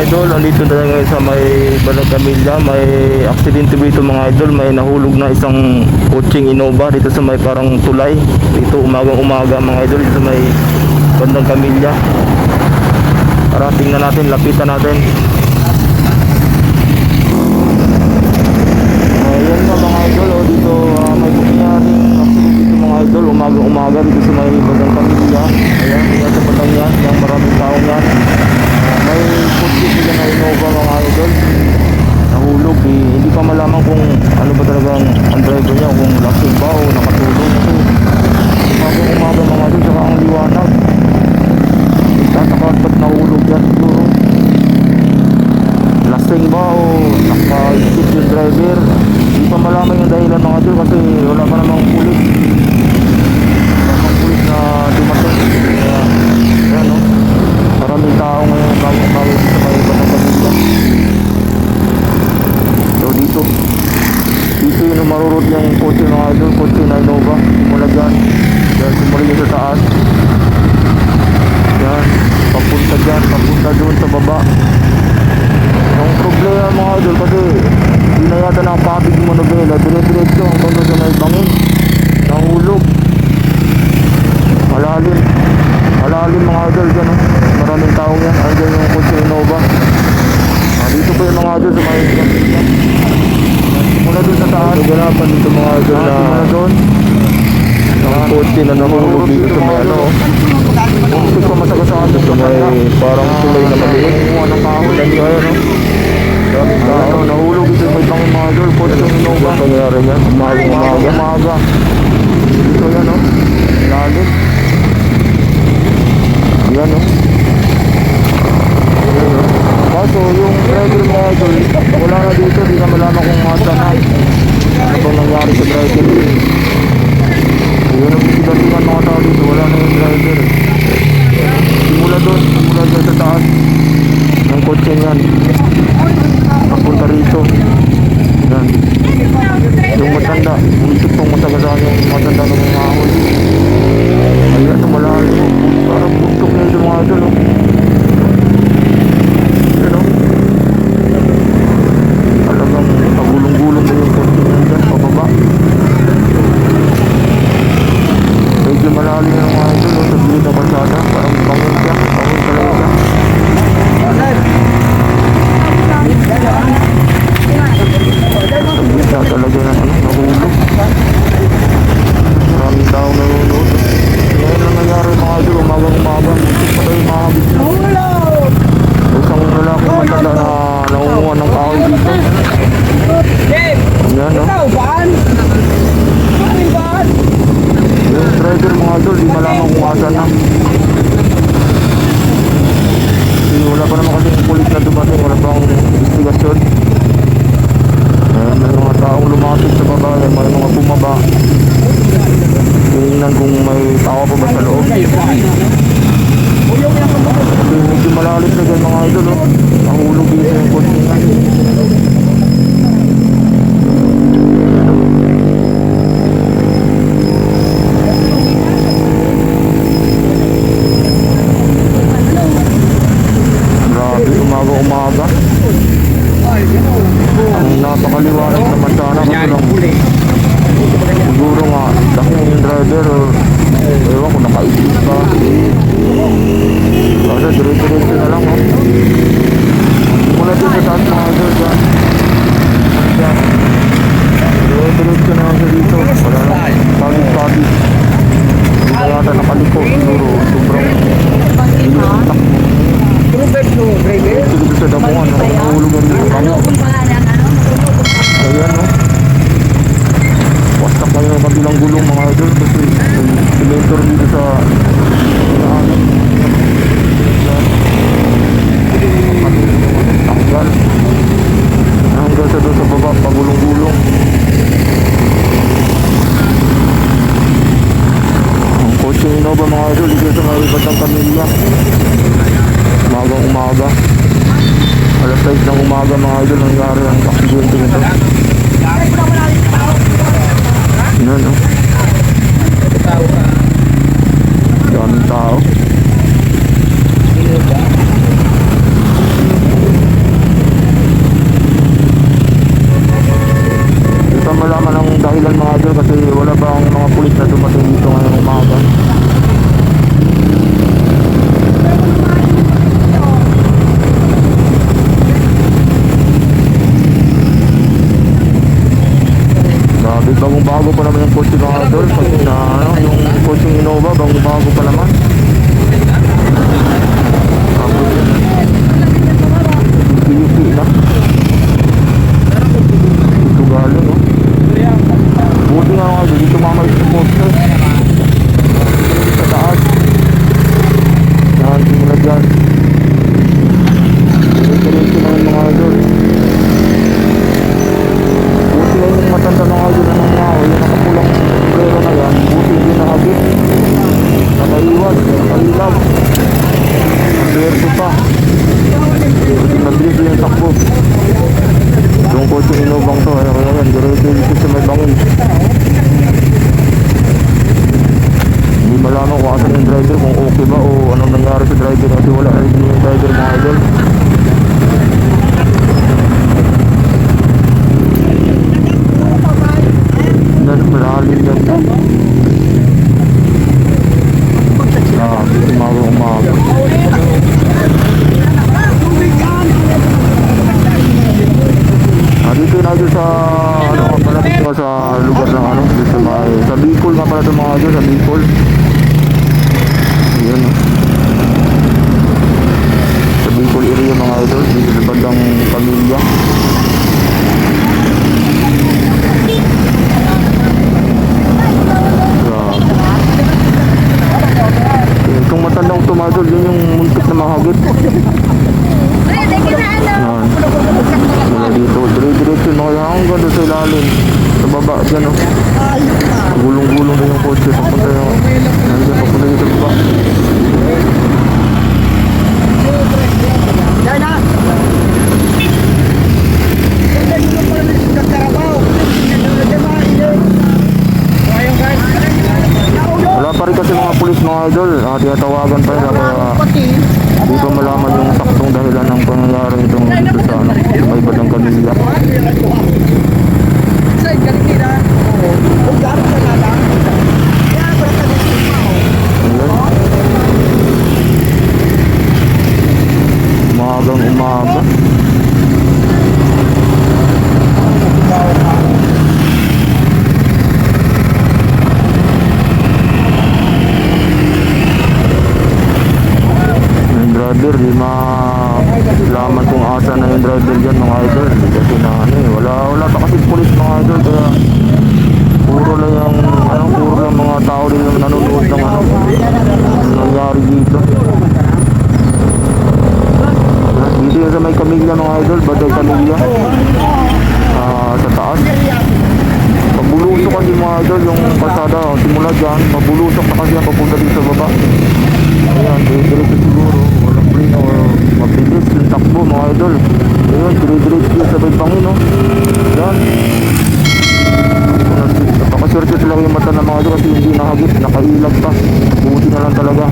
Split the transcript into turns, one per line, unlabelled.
idol, andito na ngayon sa may Balag Camilla. May aksidente dito mga idol. May nahulog na isang coaching Innova dito sa may parang tulay. Dito umagang-umaga mga idol, dito sa may Bandang Camilla. Tara, tingnan natin, lapitan natin. Ayan nga mga idol, dito may pangyayaring aksidente dito mga idol. Umagang-umaga dito sa may Bandang Camilla. Ayan, tingnan sa bandang yan, yung maraming tao yan. May kotse sila na Innova mga idol, nahulog. Hindi pa malaman kung ano ba talagang ang driver niya, kung lasing ba o nakatulog. Kasi umaga mga idol, saka ang liwanag, tatakaw ba't nahulog yan siguro. Lasing ba o naka-skip yung driver, hindi pa malaman yung dahilan mga idol, kasi wala pa namang pulis. Na dumating. Ayan o, maraming tao ngayon bagong-bagong sa may Bandang Camilla. So dito yung marurot yung kotse mga idol, kotse na Innova. Simula dyan, simula dyan sa taas, yan, papunta dyan, papunta doon sa baba. Ang problema mga idol, kasi hindi na yata nakapapig yung manobela, dire-diretso hanggang doon sa may bangin, nahulog. Malalim mga idol dyan, maraming taong yan. Andyan yung kotse Innova. Dito pa yung mga idol sa mga idol. Mula doon sa taas, ganapan dito mga idol na ang kotse na nahulog dito sa may ano. Kung pa masagasaan dito sa may parang tulay na maliit. Anong kahon na niyo ayun, nahulog dito may pangin mga idol, kotse Innova. Ito nangyari yan, umaga. Dito yan o, lalim. Yan o. Kaso yung driver mo idol, wala na dito, di na malaman kung saan na. Ano bang nangyari sa driver? Yun ang bisigatingan mga tao dito, wala na yung driver. Simula dyan sa taas ng kotse niyan, napunta rito. Yan. Yung matanda, umisip kong masagasaan yung matanda ng mga ahon. Ayan, malalim. Parang buntok na ito mga idol. Ayan o. Talagang pagulong-gulong na yung konti na dyan, pababa. Medyo malalim na mga idol. Sa gilid na kalsada, parang bangin siya. Bangin talaga siya. Sa talaga na nahulog. Maraming tao nahulog. Ngayon lang nangyari mga idol, umagang-umaga. Ito pa tayo mga bisnes. Isang lalaki matanda na nangunguha ng kahoy dito. Ayan no. Yung driver mga idol, di malaman kung asan na. Kasi wala pa naman kasi yung pulis na dumating, wala pa akong investigasyon. Ayan, may mga taong lumapit sa baba, may mga bumaba. Tingnan kung may tao pa ba sa loob. Medyo malalim na dyan mga idol oh. Nahulog dito yung kotse nga. Grabe, umaga-umaga. Ang napakaliwanag naman sana kasi lang siguro nga lasing yung driver or ewan kung nakaisip pa. Kasi dire-diretso na lang oh. Mula dito sa taas mga idol dyan, dire-diretso na lang sa dito. Wala lang pagis-pagis. Hindi na yata nakaliko siguro. Sobrang inisintak. Sige sa damuhan, nahulugan dito kami. Ayan no. Wasak kayo ng kabilang gulong mga idol kasi simulator dito sa tanggal hanggang sa doon sa baba, pagulong-gulong. Ang kotse Innova mga idol dito sa may Bandang Camilla. Umagang-umaga, alas 6 ng umaga mga idol, nangyari ang aksidente nito. Yan o. Daming tao. swerte pa. Kasi mabilis yung takbo. Yung kotse inubang to, kaya yan, diretso sa may bangin. Hindi malaman kung asan yung driver, kung okay ba o anong nangyari sa driver kasi wala na rin yung driver mga idol. Yan, malalim yan. Umaga. Dito na dito sa malapit nga sa lugar ng dito sa Bicol nga pala ito mga idol, sa Bicol. Yan. Sa Bicol area mga idol, dito sa bandang Pamilya. Itong matandang tumadol, yun yung muntik na mahagit. Yan. Wala dito, dire-diretso na kaya hanggang doon sa ilalim. Sa baba, dyan o. Gulong-gulong din yung kotse. Papunta yung, nandiyan, papunta dito sa baba. Wala pa rin kasi mga pulis mga idol, tinatawagan pa nila kaya di pa malaman yung saktong dahilan ng pangyayari itong dito sa may Badang Kanilya. Umagang umaga. Driver, di malaman kung asa na yung driver dyan mga idol. Kasi na wala pa kasi pulis mga idol, kaya puro lang yung puro lang mga tao din yung nanonood ng nangyari dito. Dito yung sa may Kamilya mga idol, Badang Kamilya, sa taas. Mabulusok kasi mga idol yung kalsada, simula dyan, mabulusok na kasi ang papunta dito sa baba. Ayan, dire-diretso siguro, walang plane o mabilis yung takbo mga idol. Ayan, dire-diretso yung sabay pangin, no? Ayan. Napakaswerte talaga yung mata ng mga idol kasi hindi nakagip, nakailag pa. Buti na lang talaga.